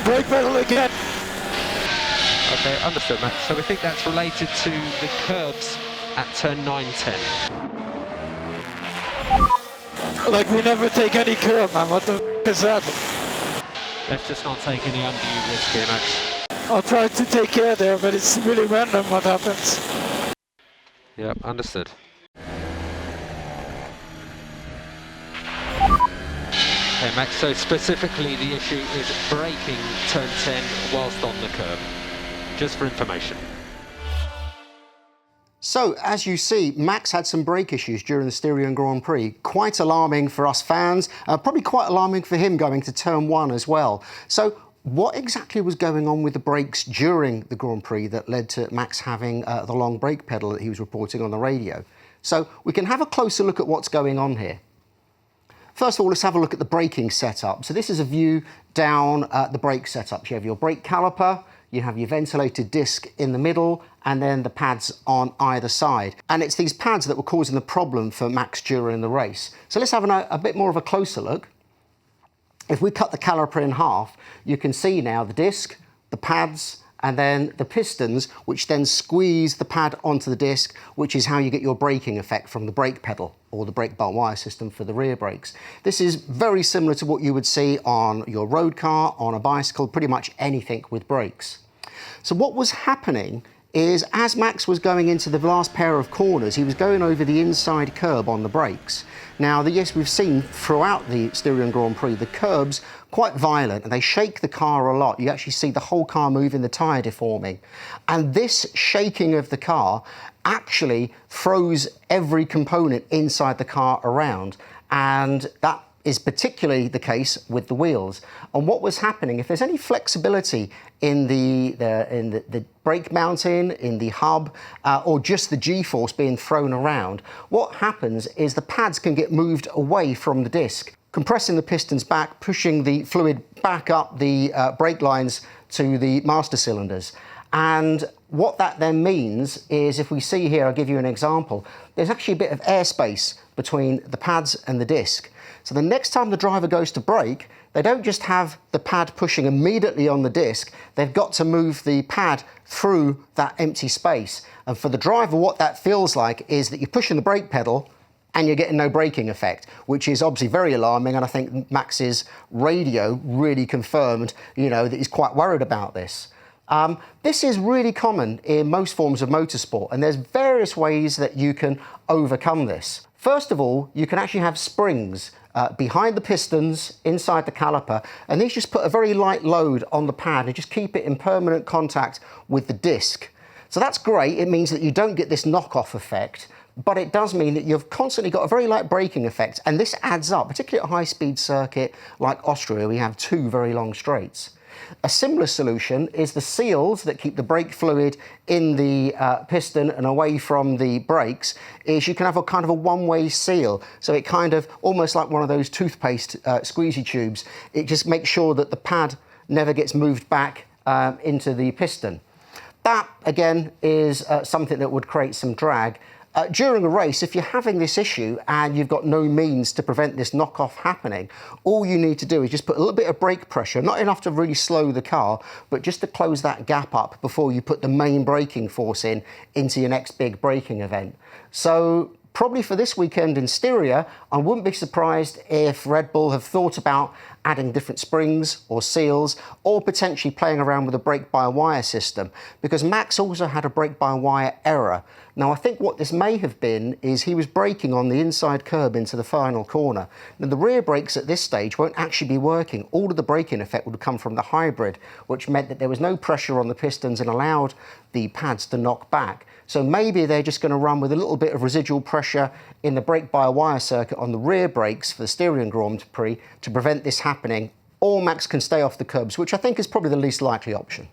brake pedal again. Okay, understood, Max. So we think that's related to the curbs at turn 9-10. Like, we never take any curb, man. What the f is that? Let's just not take any undue risk here, Max. I'll try to take care there, but it's really random what happens. Yep, understood. Okay, Max, so specifically the issue is braking turn 10 whilst on the curb. Just for information. So, as you see, Max had some brake issues during the Styrian Grand Prix. Quite alarming for us fans, probably quite alarming for him going to turn 1 as well. So, what exactly was going on with the brakes during the Grand Prix that led to Max having the long brake pedal that he was reporting on the radio? So, we can have a closer look at what's going on here. First of all, let's have a look at the braking setup. So this is a view down the brake setup. You have your brake caliper, you have your ventilated disc in the middle, and then the pads on either side. And it's these pads that were causing the problem for Max during the race. So let's have a bit more of a closer look. If we cut the caliper in half, you can see now the disc, the pads, and then the pistons, which then squeeze the pad onto the disc, which is how you get your braking effect from the brake pedal or the brake-by-wire system for the rear brakes. This is very similar to what you would see on your road car, on a bicycle, pretty much anything with brakes. So what was happening is, as Max was going into the last pair of corners, he was going over the inside curb on the brakes. Now, yes, we've seen throughout the Styrian Grand Prix, the curbs quite violent and they shake the car a lot. You actually see the whole car moving, the tyre deforming. And this shaking of the car actually throws every component inside the car around. And that is particularly the case with the wheels. And what was happening, if there's any flexibility in the brake mounting, in the hub, or just the G-force being thrown around, what happens is the pads can get moved away from the disc, compressing the pistons back, pushing the fluid back up the brake lines to the master cylinders. And what that then means is, if we see here, I'll give you an example, there's actually a bit of airspace between the pads and the disc. So the next time the driver goes to brake, they don't just have the pad pushing immediately on the disc, they've got to move the pad through that empty space. And for the driver, what that feels like is that you're pushing the brake pedal and you're getting no braking effect, which is obviously very alarming. And I think Max's radio really confirmed, that he's quite worried about this. This is really common in most forms of motorsport, and there's various ways that you can overcome this. First of all, you can actually have springs behind the pistons, inside the caliper, and these just put a very light load on the pad and just keep it in permanent contact with the disc. So that's great. It means that you don't get this knockoff effect, but it does mean that you've constantly got a very light braking effect, and this adds up, particularly at a high-speed circuit like Austria. We have two very long straights. A similar solution is the seals that keep the brake fluid in the piston and away from the brakes. Is you can have a kind of a one-way seal, so it kind of almost like one of those toothpaste squeezy tubes. It just makes sure that the pad never gets moved back into the piston. That again is something that would create some drag. During a race, if you're having this issue and you've got no means to prevent this knockoff happening, all you need to do is just put a little bit of brake pressure, not enough to really slow the car, but just to close that gap up before you put the main braking force into your next big braking event. So probably for this weekend in Styria, I wouldn't be surprised if Red Bull have thought about adding different springs or seals, or potentially playing around with a brake-by-wire system, because Max also had a brake-by-wire error. Now, I think what this may have been is he was braking on the inside curb into the final corner. Now, the rear brakes at this stage won't actually be working. All of the braking effect would come from the hybrid, which meant that there was no pressure on the pistons and allowed the pads to knock back. So maybe they're just going to run with a little bit of residual pressure in the brake-by-wire circuit on the rear brakes for the Styrian Grand Prix to prevent this happening, or Max can stay off the curbs, which I think is probably the least likely option.